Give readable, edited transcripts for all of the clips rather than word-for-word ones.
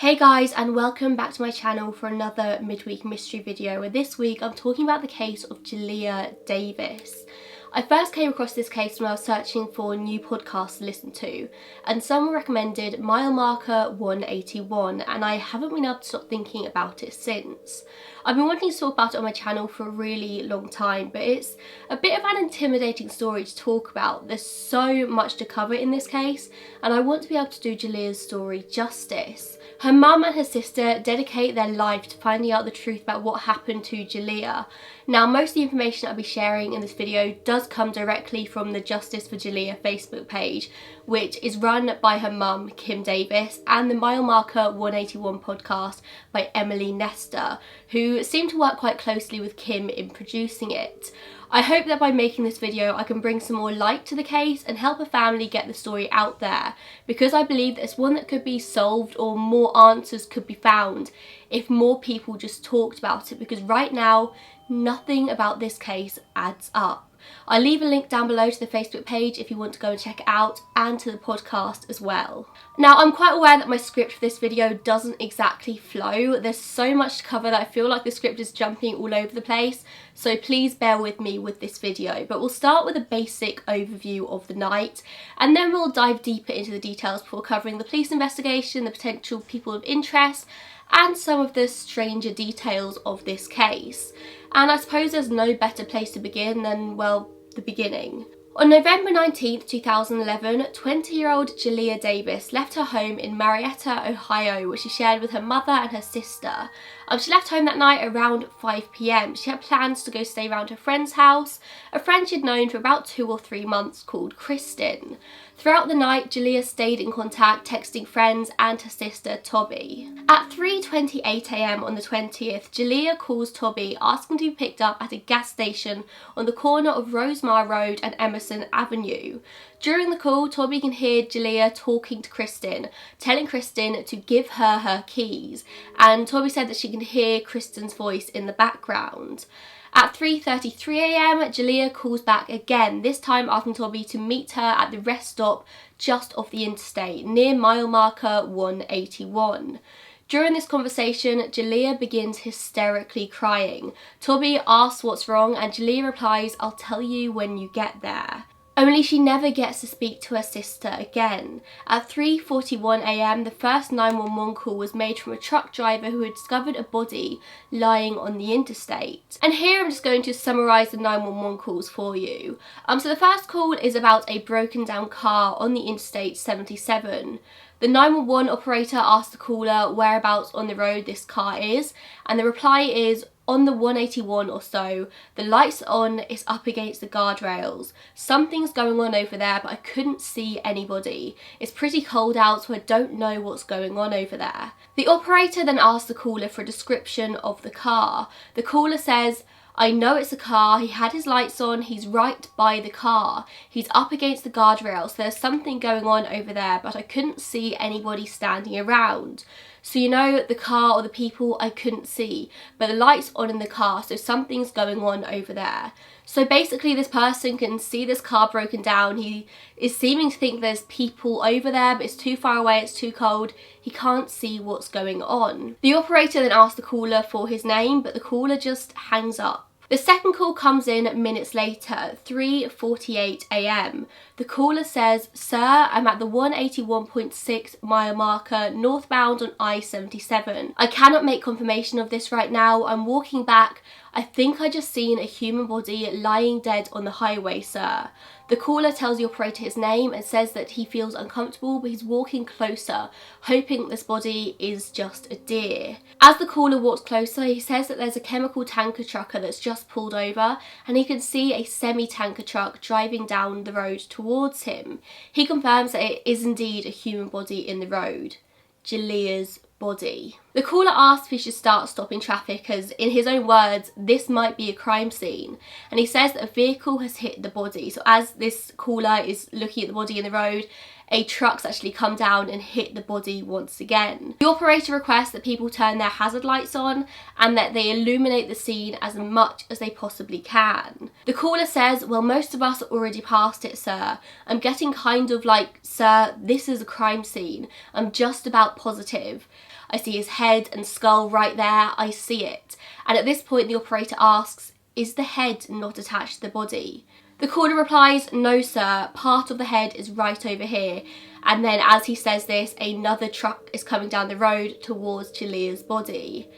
Hey guys, and welcome back to my channel for another midweek mystery video, and this week I'm talking about the case of Jaleayah Davis. I first came across this case when I was searching for new podcasts to listen to, and someone recommended mile marker 181, and I haven't been able to stop thinking about it since. I've been wanting to talk about it on my channel for a really long time, but it's a bit of an intimidating story to talk about. There's so much to cover in this case, and I want to be able to do Jaleayah's story justice. Her mum and her sister dedicate their life to finding out the truth about what happened to Jaleayah. Now, most of the information I'll be sharing in this video does come directly from the Justice for Jaleayah Facebook page, which is run by her mum, Kim Davis, and the Mile Marker 181 podcast by Emily Nestor, who seem to work quite closely with Kim in producing it. I hope that by making this video I can bring some more light to the case and help a family get the story out there, because I believe that it's one that could be solved or more answers could be found if more people just talked about it, because right now nothing about this case adds up. I'll leave a link down below to the Facebook page if you want to go and check it out, and to the podcast as well. Now, I'm quite aware that my script for this video doesn't exactly flow. There's so much to cover that I feel like the script is jumping all over the place, so please bear with me with this video. But we'll start with a basic overview of the night, and then we'll dive deeper into the details before covering the police investigation, the potential people of interest, and some of the stranger details of this case. And I suppose there's no better place to begin than, well, the beginning. On November 19th, 2011, 20-year-old Jaleayah Davis left her home in Marietta, Ohio, which she shared with her mother and her sister. She left home that night around 5 PM. She had plans to go stay around her friend's house, a friend she'd known for about 2 or 3 months called Kristen. Throughout the night, Jaleayah stayed in contact, texting friends and her sister Toby. At 3:28 AM on the 20th, Jaleayah calls Toby asking to be picked up at a gas station on the corner of Rosemar Road and Emerson Avenue. During the call, Toby can hear Jaleayah talking to Kristen, telling Kristen to give her her keys, and Toby said that she can hear Kristen's voice in the background. At 3:33 AM, Jaleayah calls back again, this time asking Toby to meet her at the rest stop just off the interstate, near mile marker 181. During this conversation, Jaleayah begins hysterically crying. Toby asks what's wrong, and Jaleayah replies, "I'll tell you when you get there." Only she never gets to speak to her sister again. At 3:41 AM, the first 911 call was made from a truck driver who had discovered a body lying on the interstate. And here I'm just going to summarise the 911 calls for you. So the first call is about a broken down car on the Interstate 77. The 911 operator asks the caller whereabouts on the road this car is, and the reply is, "On the 181 or so, the light's on, it's up against the guardrails. Something's going on over there, but I couldn't see anybody. It's pretty cold out, so I don't know what's going on over there." The operator then asks the caller for a description of the car. The caller says, "I know it's a car, he had his lights on, he's right by the car. He's up against the guardrails, so there's something going on over there, but I couldn't see anybody standing around." So you know, the car or the people I couldn't see, but the light's on in the car, so something's going on over there. So basically this person can see this car broken down. He is seeming to think there's people over there, but it's too far away, it's too cold. He can't see what's going on. The operator then asks the caller for his name, but the caller just hangs up. The second call comes in minutes later, 3:48 AM. The caller says, "Sir, I'm at the 181.6 mile marker northbound on I-77. I cannot make confirmation of this right now. I'm walking back. I think I just seen a human body lying dead on the highway, sir." The caller tells the operator his name and says that he feels uncomfortable, but he's walking closer, hoping this body is just a deer. As the caller walks closer, he says that there's a chemical tanker trucker that's just pulled over, and he can see a semi-tanker truck driving down the road towards him. He confirms that it is indeed a human body in the road. Jaleayah's body. The caller asks if he should start stopping traffic, as in his own words, this might be a crime scene, and he says that a vehicle has hit the body. So as this caller is looking at the body in the road, a truck's actually come down and hit the body once again. The operator requests that people turn their hazard lights on and that they illuminate the scene as much as they possibly can. The caller says, "Well, most of us are already past it, sir. I'm getting kind of like, sir, this is a crime scene. I'm just about positive. I see his head and skull right there. I see it." And at this point, the operator asks, "Is the head not attached to the body?" The caller replies, "No, sir, part of the head is right over here." And then as he says this, another truck is coming down the road towards Jaleayah's body.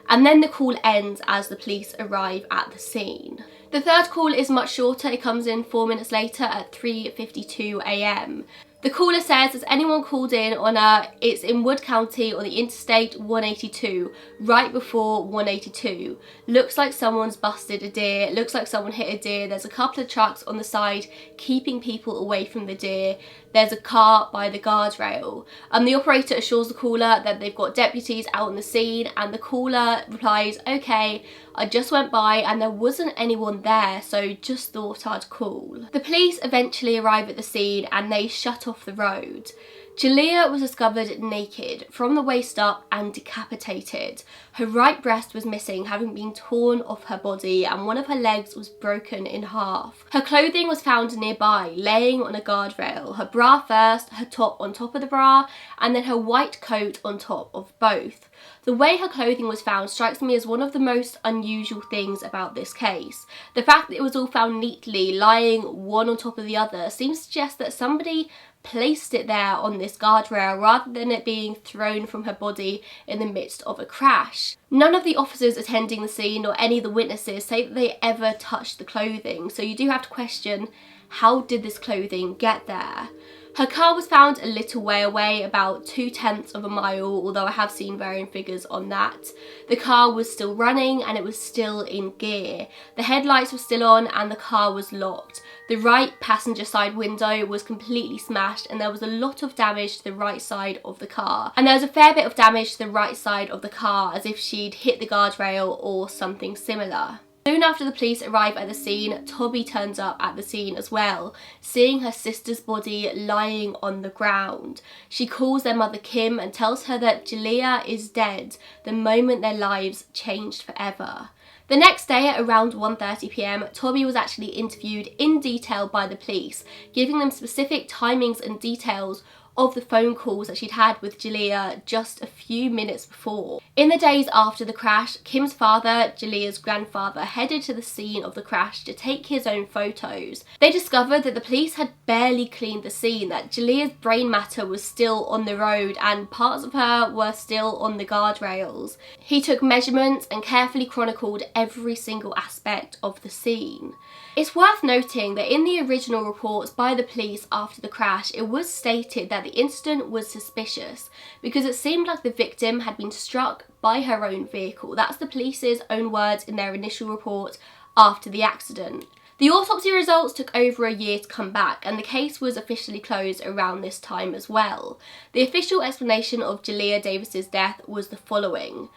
And then the call ends as the police arrive at the scene. The third call is much shorter. It comes in 4 minutes later at 3:52 a.m. The caller says, "Has anyone called in on it's in Wood County on the Interstate 182, right before 182. Looks like someone's busted a deer, looks like someone hit a deer. There's a couple of trucks on the side keeping people away from the deer. There's a car by the guardrail." The operator assures the caller that they've got deputies out on the scene, and the caller replies, "Okay, I just went by and there wasn't anyone there, so just thought I'd call." The police eventually arrive at the scene and they shut off the road. Jaleayah was discovered naked from the waist up and decapitated. Her right breast was missing, having been torn off her body, and one of her legs was broken in half. Her clothing was found nearby, laying on a guardrail. Her bra first, her top on top of the bra, and then her white coat on top of both. The way her clothing was found strikes me as one of the most unusual things about this case. The fact that it was all found neatly, lying one on top of the other, seems to suggest that somebody placed it there on this guardrail rather than it being thrown from her body in the midst of a crash. None of the officers attending the scene or any of the witnesses say that they ever touched the clothing, so you do have to question, how did this clothing get there? Her car was found a little way away, about 2/10 of a mile, although I have seen varying figures on that. The car was still running and it was still in gear. The headlights were still on and the car was locked. The right passenger side window was completely smashed and there was a lot of damage to the right side of the car. And there was a fair bit of damage to the right side of the car, as if she'd hit the guardrail or something similar. Soon after the police arrive at the scene, Toby turns up at the scene as well, seeing her sister's body lying on the ground. She calls their mother Kim and tells her that Jaleayah is dead the moment their lives changed forever. The next day at around 1:30 p.m, Toby was actually interviewed in detail by the police, giving them specific timings and details of the phone calls that she'd had with Jaleayah just a few minutes before. In the days after the crash, Kim's father, Jaleayah's grandfather, headed to the scene of the crash to take his own photos. They discovered that the police had barely cleaned the scene, that Jaleayah's brain matter was still on the road and parts of her were still on the guardrails. He took measurements and carefully chronicled every single aspect of the scene. It's worth noting that in the original reports by the police after the crash, it was stated that the incident was suspicious because it seemed like the victim had been struck by her own vehicle. That's the police's own words in their initial report after the accident. The autopsy results took over a year to come back and the case was officially closed around this time as well. The official explanation of Jaleayah Davis's death was the following.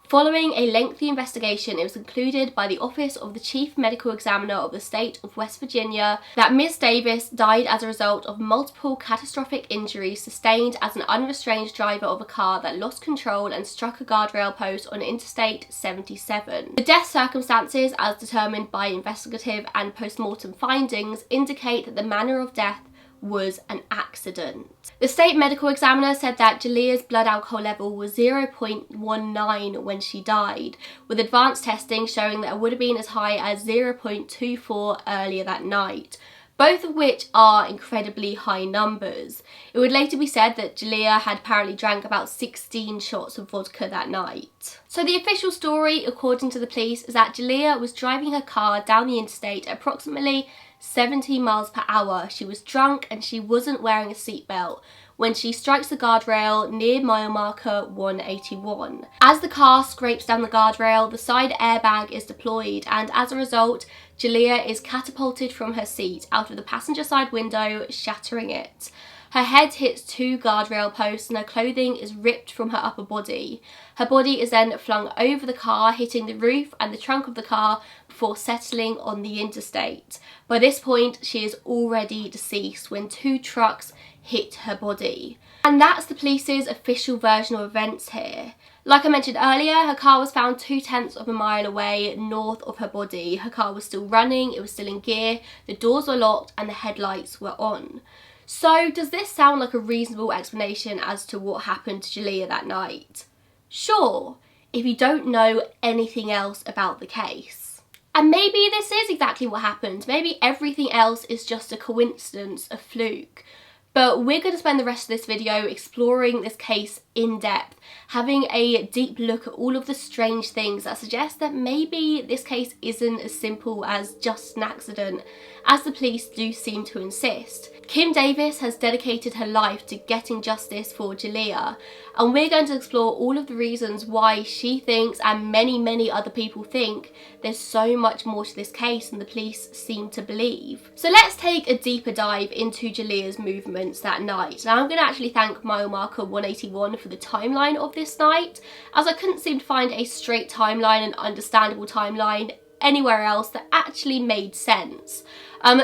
Following a lengthy investigation, it was concluded by the Office of the Chief Medical Examiner of the State of West Virginia that Ms. Davis died as a result of multiple catastrophic injuries sustained as an unrestrained driver of a car that lost control and struck a guardrail post on Interstate 77. The death circumstances, as determined by investigative and post-mortem findings, indicate that the manner of death was an accident. The state medical examiner said that Jaleayah's blood alcohol level was 0.19 when she died, with advanced testing showing that it would have been as high as 0.24 earlier that night, both of which are incredibly high numbers. It would later be said that Jaleayah had apparently drank about 16 shots of vodka that night. So the official story, according to the police, is that Jaleayah was driving her car down the interstate at approximately 70 miles per hour. She was drunk and she wasn't wearing a seatbelt when she strikes the guardrail near mile marker 181. As the car scrapes down the guardrail, the side airbag is deployed and as a result, Jaleayah is catapulted from her seat out of the passenger side window, shattering it. Her head hits 2 guardrail posts and her clothing is ripped from her upper body. Her body is then flung over the car, hitting the roof and the trunk of the car before settling on the interstate. By this point, she is already deceased when 2 trucks hit her body. And that's the police's official version of events here. Like I mentioned earlier, her car was found 2/10 of a mile away north of her body. Her car was still running, it was still in gear, the doors were locked and the headlights were on. So does this sound like a reasonable explanation as to what happened to Jaleayah that night? Sure, if you don't know anything else about the case. And maybe this is exactly what happened. Maybe everything else is just a coincidence, a fluke. But we're going to spend the rest of this video exploring this case in depth, having a deep look at all of the strange things that suggest that maybe this case isn't as simple as just an accident, as the police do seem to insist. Kim Davis has dedicated her life to getting justice for Jaleayah, and we're going to explore all of the reasons why she thinks, and many other people think, there's so much more to this case than the police seem to believe. So let's take a deeper dive into Jaleayah's movements that night. Now I'm going to actually thank mile marker 181 for the timeline of this night, as I couldn't seem to find a straight timeline, an understandable timeline anywhere else that actually made sense.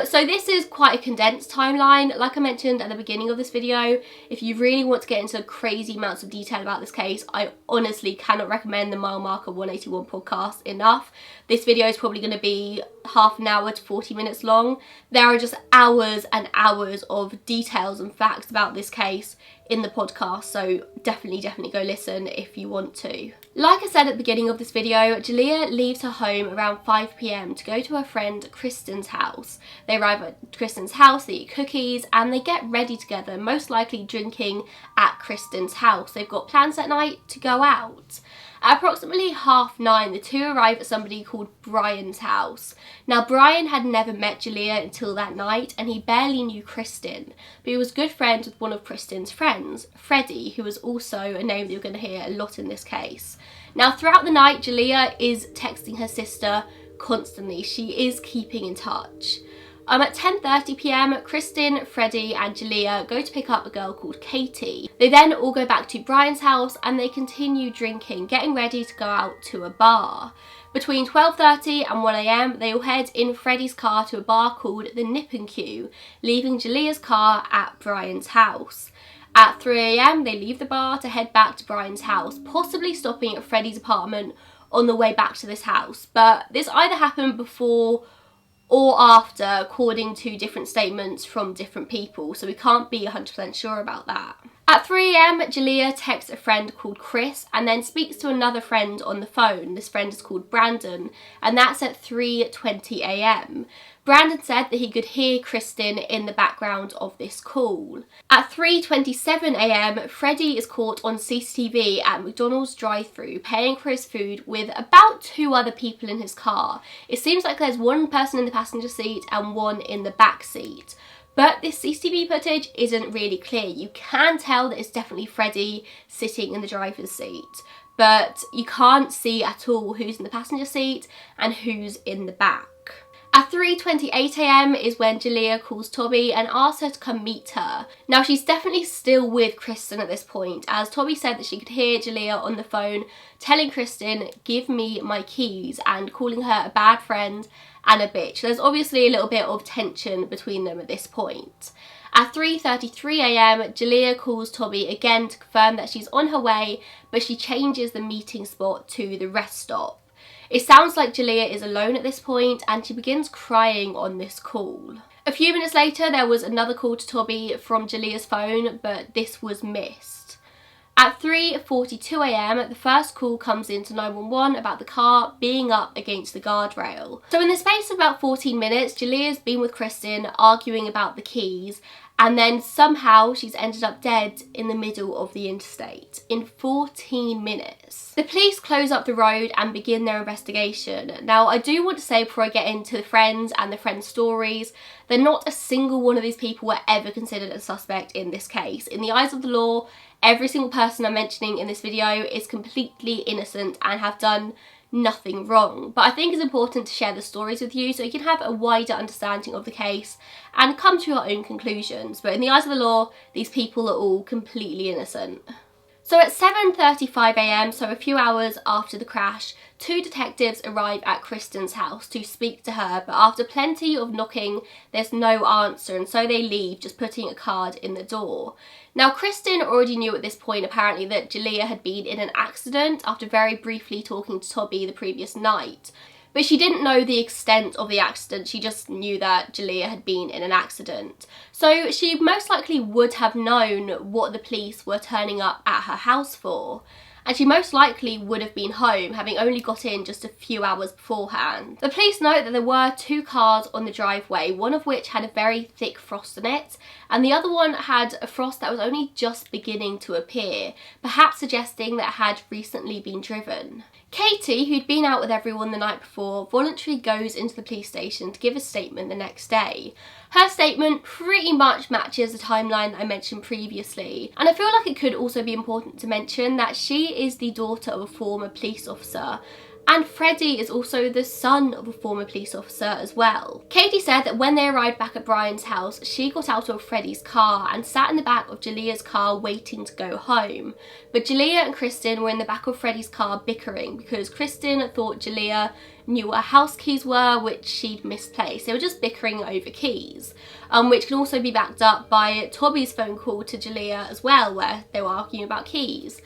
So this is quite a condensed timeline. Like I mentioned at the beginning of this video, if you really want to get into crazy amounts of detail about this case, I honestly cannot recommend the Mile Marker 181 podcast enough. This video is probably going to be half an hour to 40 minutes long. There are just hours and hours of details and facts about this case in the podcast, so definitely go listen if you want to. Like I said at the beginning of this video, Jaleayah leaves her home around 5 PM to go to her friend Kristen's house. They arrive at Kristen's house, they eat cookies, and they get ready together, most likely drinking at Kristen's house. They've got plans that night to go out. At approximately 9:30, the two arrive at somebody called Brian's house. Now, Brian had never met Jaleayah until that night, and he barely knew Kristen, but he was good friends with one of Kristen's friends, Freddie, who was also a name that you're going to hear a lot in this case. Now, throughout the night, Jaleayah is texting her sister constantly. She is keeping in touch. At 10:30 PM, Kristen, Freddie and Jaleayah go to pick up a girl called Katie. They then all go back to Brian's house and they continue drinking, getting ready to go out to a bar. Between 12:30 and 1 AM, they all head in Freddie's car to a bar called the Nip and Q, leaving Jaleayah's car at Brian's house. At 3 AM, they leave the bar to head back to Brian's house, possibly stopping at Freddie's apartment on the way back to this house. But this either happened before or after, according to different statements from different people, so we can't be 100% sure about that. At 3 AM, Jaleayah texts a friend called Chris and then speaks to another friend on the phone. This friend is called Brandon, and that's at 3:20 AM. Brandon said that he could hear Kristen in the background of this call. At 3:27 AM, Freddie is caught on CCTV at McDonald's drive-thru paying for his food with about 2 other people in his car. It seems like there's one person in the passenger seat and one in the back seat. But this CCTV footage isn't really clear. You can tell that it's definitely Freddie sitting in the driver's seat, but you can't see at all who's in the passenger seat and who's in the back. At 3:28 AM is when Jaleayah calls Toby and asks her to come meet her. Now, she's definitely still with Kristen at this point, as Toby said that she could hear Jaleayah on the phone telling Kristen, "Give me my keys," and calling her a bad friend and a bitch. There's obviously a little bit of tension between them at this point. At 3:33 AM, Jaleayah calls Toby again to confirm that she's on her way, but she changes the meeting spot to the rest stop. It sounds like Jaleayah is alone at this point and she begins crying on this call. A few minutes later, there was another call to Toby from Jaleayah's phone, but this was missed. At 3:42 AM, the first call comes into 911 about the car being up against the guardrail. So in the space of about 14 minutes, Jaleayah's been with Kristen arguing about the keys, and then somehow she's ended up dead in the middle of the interstate in 14 minutes. The police close up the road and begin their investigation. Now, I do want to say before I get into the friends and the friends' stories, that not a single one of these people were ever considered a suspect in this case. In the eyes of the law, every single person I'm mentioning in this video is completely innocent and have done nothing wrong. But I think it's important to share the stories with you so you can have a wider understanding of the case and come to your own conclusions. But in the eyes of the law, these people are all completely innocent. So at 7:35 a.m, so a few hours after the crash, 2 detectives arrive at Kristen's house to speak to her, but after plenty of knocking, there's no answer, and so they leave, just putting a card in the door. Now, Kristen already knew at this point, apparently, that Jaleayah had been in an accident after very briefly talking to Toby the previous night. But she didn't know the extent of the accident, she just knew that Jaleayah had been in an accident. So she most likely would have known what the police were turning up at her house for. And she most likely would have been home, having only got in just a few hours beforehand. The police note that there were 2 cars on the driveway, one of which had a very thick frost on it, and the other one had a frost that was only just beginning to appear, perhaps suggesting that it had recently been driven. Katie, who'd been out with everyone the night before, voluntarily goes into the police station to give a statement the next day. Her statement pretty much matches the timeline that I mentioned previously, and I feel like it could also be important to mention that she is the daughter of a former police officer, and Freddie is also the son of a former police officer as well. Katie said that when they arrived back at Brian's house, she got out of Freddie's car and sat in the back of Jaleayah's car waiting to go home. But Jaleayah and Kristen were in the back of Freddie's car bickering because Kristen thought Jaleayah knew where house keys were, which she'd misplaced. They were just bickering over keys, which can also be backed up by Toby's phone call to Jaleayah as well, where they were arguing about keys.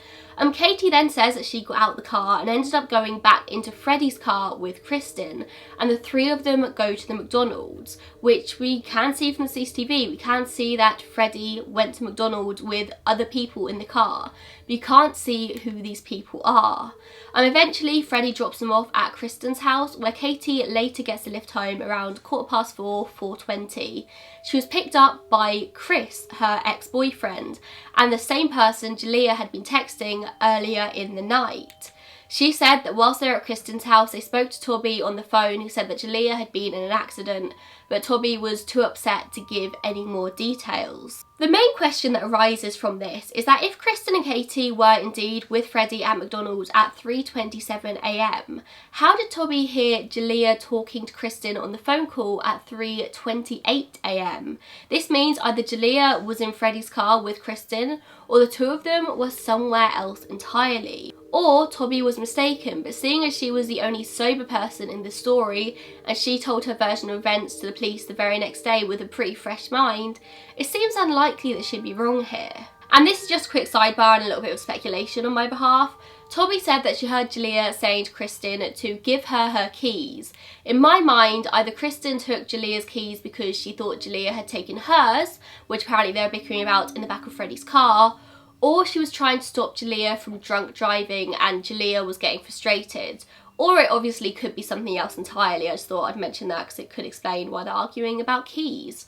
Katie then says that she got out the car and ended up going back into Freddie's car with Kristen, and the 3 of them go to the McDonald's, which we can see from the CCTV. We can see that Freddie went to McDonald's with other people in the car, but you can't see who these people are. Eventually, Freddie drops them off at Kristen's house, where Katie later gets a lift home around 4:15, 4:20. She was picked up by Chris, her ex-boyfriend, and the same person Jaleayah had been texting earlier in the night. She said that whilst they were at Kristen's house, they spoke to Toby on the phone, who said that Jaleayah had been in an accident, but Toby was too upset to give any more details. The main question that arises from this is that if Kristen and Katie were indeed with Freddie at McDonald's at 3:27 a.m, how did Toby hear Jaleayah talking to Kristen on the phone call at 3:28 a.m? This means either Jaleayah was in Freddie's car with Kristen, or the 2 of them were somewhere else entirely. Or Toby was mistaken, but seeing as she was the only sober person in the story and she told her version of events to the police the very next day with a pretty fresh mind, it seems unlikely that she'd be wrong here. And this is just a quick sidebar and a little bit of speculation on my behalf. Toby said that she heard Jaleayah saying to Kristen to give her her keys. In my mind, either Kristen took Jaleayah's keys because she thought Jaleayah had taken hers, which apparently they were bickering about in the back of Freddie's car, or she was trying to stop Jaleayah from drunk driving and Jaleayah was getting frustrated. Or it obviously could be something else entirely. I just thought I'd mention that because it could explain why they're arguing about keys.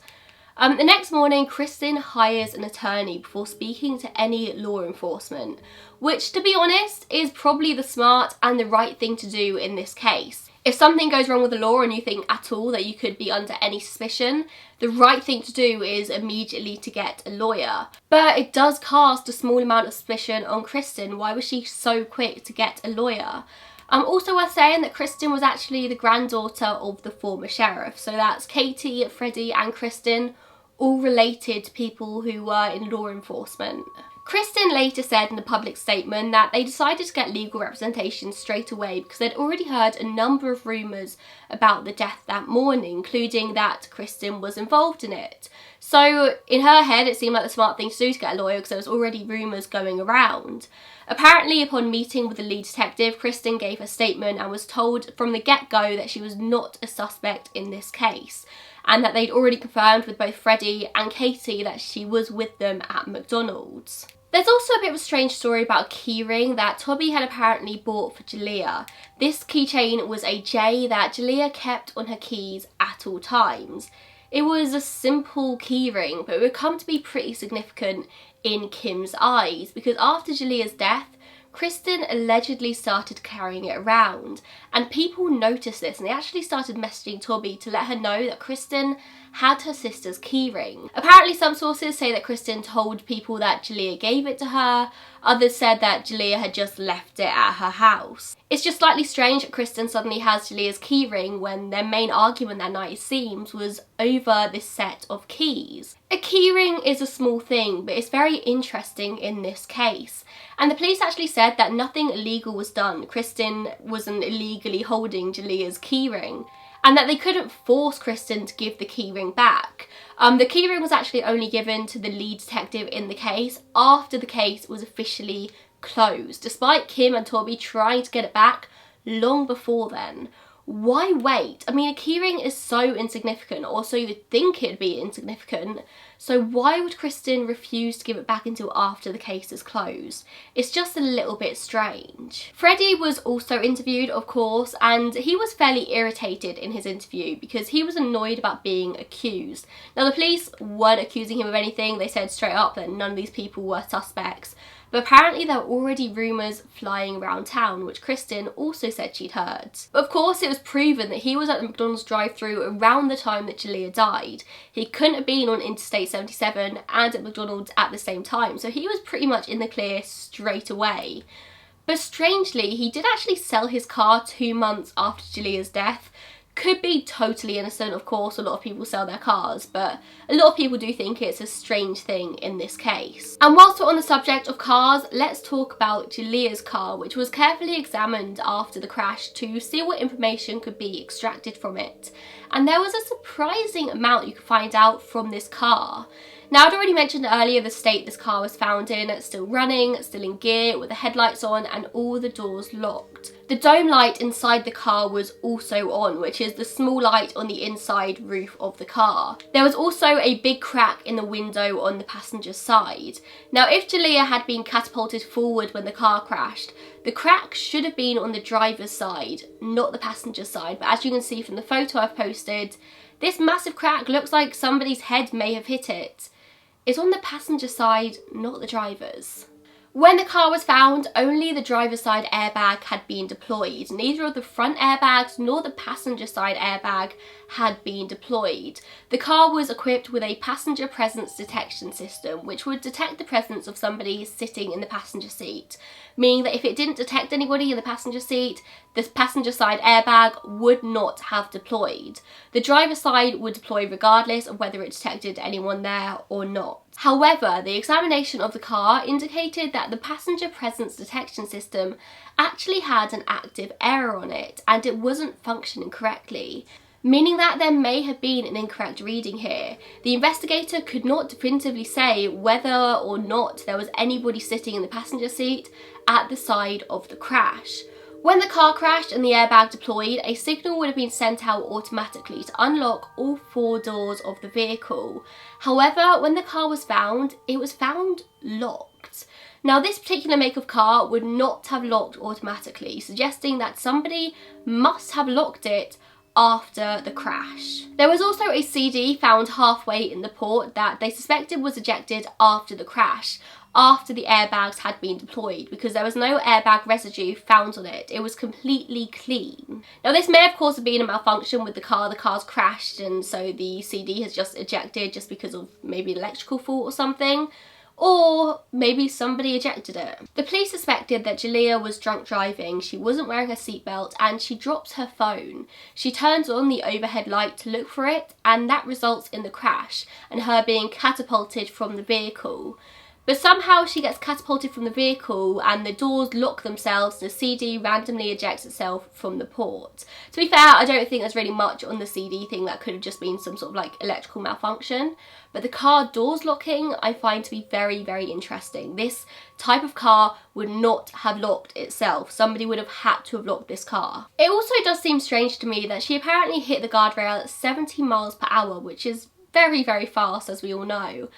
The next morning, Kristen hires an attorney before speaking to any law enforcement, which, to be honest, is probably the smart and the right thing to do in this case. If something goes wrong with the law and you think at all that you could be under any suspicion, the right thing to do is immediately to get a lawyer. But it does cast a small amount of suspicion on Kristen. Why was she so quick to get a lawyer? Also worth saying that Kristen was actually the granddaughter of the former sheriff. So that's Katie, Freddie and Kristen, all related to people who were in law enforcement. Kristen later said in a public statement that they decided to get legal representation straight away because they'd already heard a number of rumours about the death that morning, including that Kristen was involved in it. So in her head, it seemed like the smart thing to do to get a lawyer because there was already rumours going around. Apparently, upon meeting with the lead detective, Kristen gave a statement and was told from the get-go that she was not a suspect in this case, and that they'd already confirmed with both Freddie and Katie that she was with them at McDonald's. There's also a bit of a strange story about a keyring that Toby had apparently bought for Jaleayah. This keychain was a J that Jaleayah kept on her keys at all times. It was a simple keyring, but it would come to be pretty significant in Kim's eyes because after Jaleayah's death, Kristen allegedly started carrying it around, and people noticed this and they actually started messaging Toby to let her know that Kristen had her sister's keyring. Apparently some sources say that Kristen told people that Jaleayah gave it to her, others said that Jaleayah had just left it at her house. It's just slightly strange that Kristen suddenly has Jaleayah's keyring when their main argument that night, it seems, was over this set of keys. A keyring is a small thing, but it's very interesting in this case. And the police actually said that nothing illegal was done. Kristen wasn't illegally holding Jaleayah's keyring, and that they couldn't force Kristen to give the keyring back. The keyring was actually only given to the lead detective in the case after the case was officially closed, despite Kim and Toby trying to get it back long before then. Why wait? I mean, a keyring is so insignificant, or so you would think it'd be insignificant, so why would Kristen refuse to give it back until after the case is closed? It's just a little bit strange. Freddie was also interviewed, of course, and he was fairly irritated in his interview because he was annoyed about being accused. Now, the police weren't accusing him of anything. They said straight up that none of these people were suspects. But apparently there were already rumours flying around town, which Kristen also said she'd heard. But of course it was proven that he was at the McDonald's drive-thru around the time that Jaleayah died. He couldn't have been on Interstate 77 and at McDonald's at the same time, so he was pretty much in the clear straight away. But strangely, he did actually sell his car 2 months after Jaleayah's death. Could be totally innocent, of course, a lot of people sell their cars, but a lot of people do think it's a strange thing in this case. And whilst we're on the subject of cars, let's talk about Jaleayah's car, which was carefully examined after the crash to see what information could be extracted from it. And there was a surprising amount you could find out from this car. Now, I'd already mentioned earlier the state this car was found in, still running, still in gear, with the headlights on and all the doors locked. The dome light inside the car was also on, which is the small light on the inside roof of the car. There was also a big crack in the window on the passenger side. Now, if Jaleayah had been catapulted forward when the car crashed, the crack should have been on the driver's side, not the passenger side. But as you can see from the photo I've posted, this massive crack looks like somebody's head may have hit it. It's on the passenger side, not the driver's. When the car was found, only the driver's side airbag had been deployed. Neither of the front airbags nor the passenger side airbag had been deployed. The car was equipped with a passenger presence detection system, which would detect the presence of somebody sitting in the passenger seat, meaning that if it didn't detect anybody in the passenger seat, the passenger side airbag would not have deployed. The driver's side would deploy regardless of whether it detected anyone there or not. However, the examination of the car indicated that the passenger presence detection system actually had an active error on it and it wasn't functioning correctly, meaning that there may have been an incorrect reading here. The investigator could not definitively say whether or not there was anybody sitting in the passenger seat at the side of the crash. When the car crashed and the airbag deployed, a signal would have been sent out automatically to unlock all 4 doors of the vehicle. However, when the car was found, it was found locked. Now, this particular make of car would not have locked automatically, suggesting that somebody must have locked it after the crash. There was also a CD found halfway in the port that they suspected was ejected after the crash, after the airbags had been deployed, because there was no airbag residue found on it. It was completely clean. Now, this may of course have been a malfunction with the car. The car's crashed and so the CD has just ejected just because of maybe an electrical fault or something. Or maybe somebody ejected it. The police suspected that Jaleayah was drunk driving, she wasn't wearing her seatbelt, and she drops her phone. She turns on the overhead light to look for it, and that results in the crash and her being catapulted from the vehicle. But somehow she gets catapulted from the vehicle and the doors lock themselves and the CD randomly ejects itself from the port. To be fair, I don't think there's really much on the CD thing. That could have just been some sort of like electrical malfunction. But the car doors locking I find to be very, very interesting. This type of car would not have locked itself. Somebody would have had to have locked this car. It also does seem strange to me that she apparently hit the guardrail at 70 miles per hour, which is very, very fast, as we all know.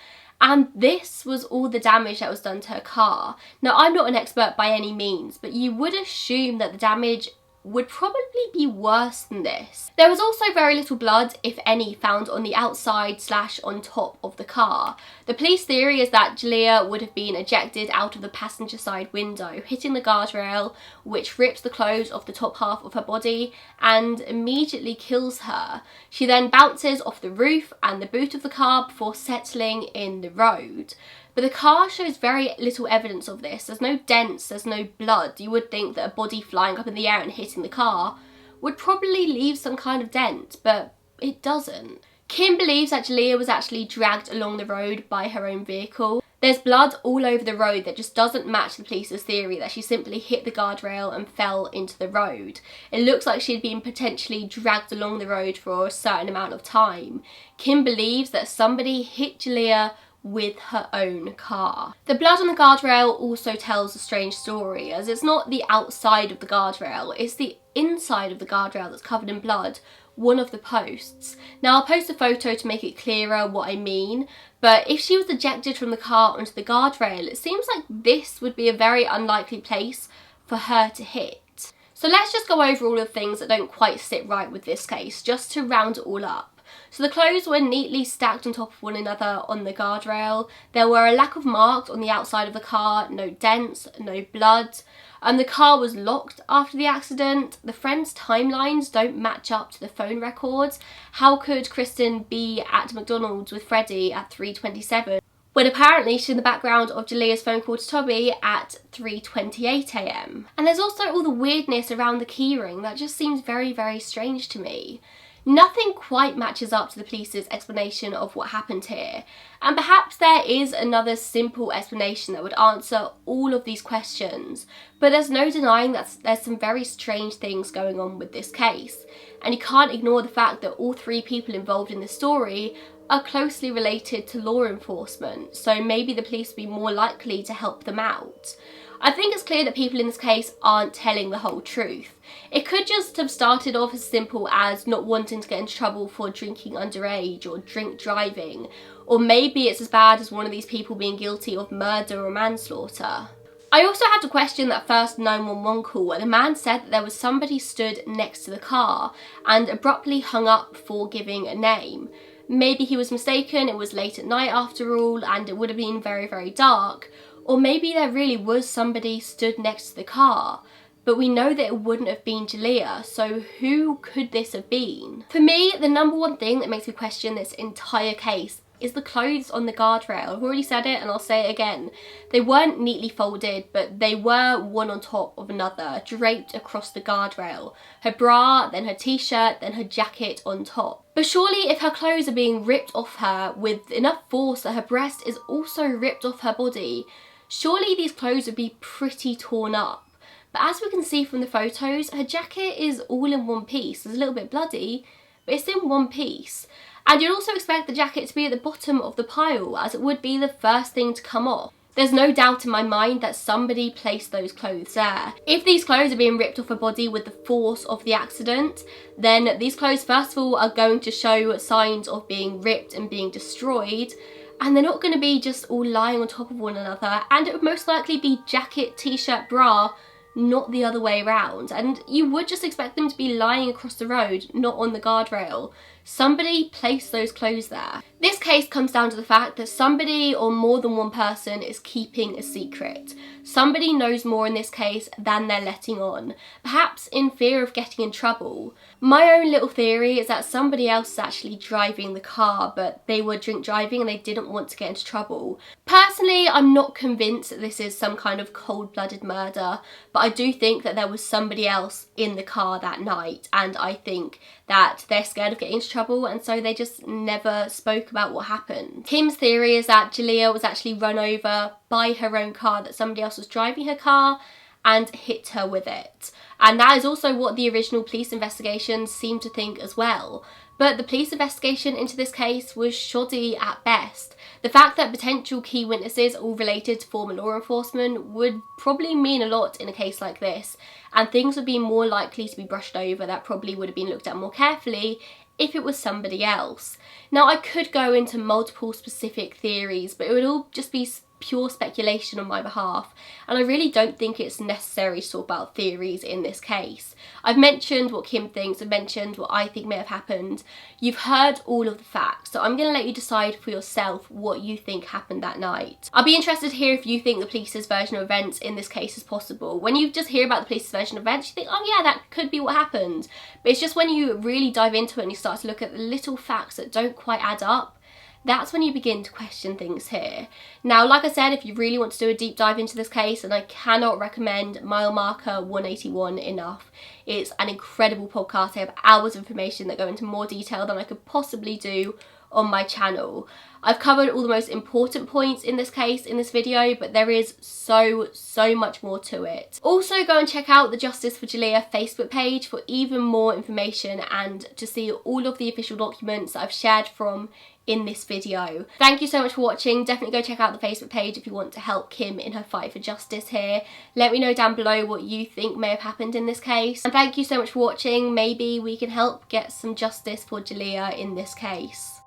And this was all the damage that was done to her car. Now, I'm not an expert by any means, but you would assume that the damage would probably be worse than this. There was also very little blood, if any, found on the outside / on top of the car. The police theory is that Jaleayah would have been ejected out of the passenger side window, hitting the guardrail, which rips the clothes off the top half of her body and immediately kills her. She then bounces off the roof and the boot of the car before settling in the road. But the car shows very little evidence of this. There's no dents, there's no blood. You would think that a body flying up in the air and hitting the car would probably leave some kind of dent, but it doesn't. Kim believes that Jaleayah was actually dragged along the road by her own vehicle. There's blood all over the road that just doesn't match the police's theory that she simply hit the guardrail and fell into the road. It looks like she'd been potentially dragged along the road for a certain amount of time. Kim believes that somebody hit Jaleayah with her own car. The blood on the guardrail also tells a strange story, as it's not the outside of the guardrail, it's the inside of the guardrail that's covered in blood, one of the posts. Now I'll post a photo to make it clearer what I mean, but if she was ejected from the car onto the guardrail, it seems like this would be a very unlikely place for her to hit. So let's just go over all of the things that don't quite sit right with this case, just to round it all up. So the clothes were neatly stacked on top of one another on the guardrail. There were a lack of marks on the outside of the car, no dents, no blood. The car was locked after the accident. The friends' timelines don't match up to the phone records. How could Kristen be at McDonald's with Freddie at 3:27 when apparently she's in the background of Jaleayah's phone call to Toby at 3:28 AM? And there's also all the weirdness around the keyring that just seems very, very strange to me. Nothing quite matches up to the police's explanation of what happened here, and perhaps there is another simple explanation that would answer all of these questions, but there's no denying that there's some very strange things going on with this case, and you can't ignore the fact that all three people involved in the story are closely related to law enforcement, so maybe the police would be more likely to help them out. I think it's clear that people in this case aren't telling the whole truth. It could just have started off as simple as not wanting to get into trouble for drinking underage or drink driving, or maybe it's as bad as one of these people being guilty of murder or manslaughter. I also had to question that first 911 call where the man said that there was somebody stood next to the car and abruptly hung up before giving a name. Maybe he was mistaken, it was late at night after all, and it would have been very, very dark. Or maybe there really was somebody stood next to the car, but we know that it wouldn't have been Jaleayah, so who could this have been? For me, the number one thing that makes me question this entire case is the clothes on the guardrail. I've already said it and I'll say it again. They weren't neatly folded, but they were one on top of another, draped across the guardrail. Her bra, then her t-shirt, then her jacket on top. But surely if her clothes are being ripped off her with enough force that her breast is also ripped off her body, surely these clothes would be pretty torn up. But as we can see from the photos, her jacket is all in one piece. It's a little bit bloody, but it's in one piece. And you'd also expect the jacket to be at the bottom of the pile, as it would be the first thing to come off. There's no doubt in my mind that somebody placed those clothes there. If these clothes are being ripped off her body with the force of the accident, then these clothes first of all are going to show signs of being ripped and being destroyed, and they're not going to be just all lying on top of one another, and it would most likely be jacket, t-shirt, bra, not the other way around. And you would just expect them to be lying across the road, not on the guardrail. Somebody placed those clothes there. This case comes down to the fact that somebody or more than one person is keeping a secret. Somebody knows more in this case than they're letting on, perhaps in fear of getting in trouble. My own little theory is that somebody else is actually driving the car, but they were drink driving and they didn't want to get into trouble. Personally, I'm not convinced that this is some kind of cold-blooded murder, but I do think that there was somebody else in the car that night, and I think that they're scared of getting into trouble and so they just never spoke about what happened. Kim's theory is that Jaleayah was actually run over by her own car, that somebody else was driving her car and hit her with it. And that is also what the original police investigation seemed to think as well. But the police investigation into this case was shoddy at best. The fact that potential key witnesses all related to former law enforcement would probably mean a lot in a case like this, and things would be more likely to be brushed over that probably would have been looked at more carefully if it was somebody else. Now, I could go into multiple specific theories, but it would all just be pure speculation on my behalf, and I really don't think it's necessary to talk about theories in this case. I've mentioned what Kim thinks, I've mentioned what I think may have happened. You've heard all of the facts, so I'm going to let you decide for yourself what you think happened that night. I'll be interested to hear if you think the police's version of events in this case is possible. When you just hear about the police's version of events, you think, oh yeah, that could be what happened. But it's just when you really dive into it and you start to look at the little facts that don't quite add up, that's when you begin to question things here. Now, like I said, if you really want to do a deep dive into this case, and I cannot recommend Mile Marker 181 enough. It's an incredible podcast. They have hours of information that go into more detail than I could possibly do on my channel. I've covered all the most important points in this case in this video, but there is so much more to it. Also, go and check out the Justice for Jaleayah Facebook page for even more information and to see all of the official documents that I've shared from in this video. Thank you so much for watching. Definitely go check out the Facebook page if you want to help Kim in her fight for justice here. Let me know down below what you think may have happened in this case. And thank you so much for watching. Maybe we can help get some justice for Jaleayah in this case.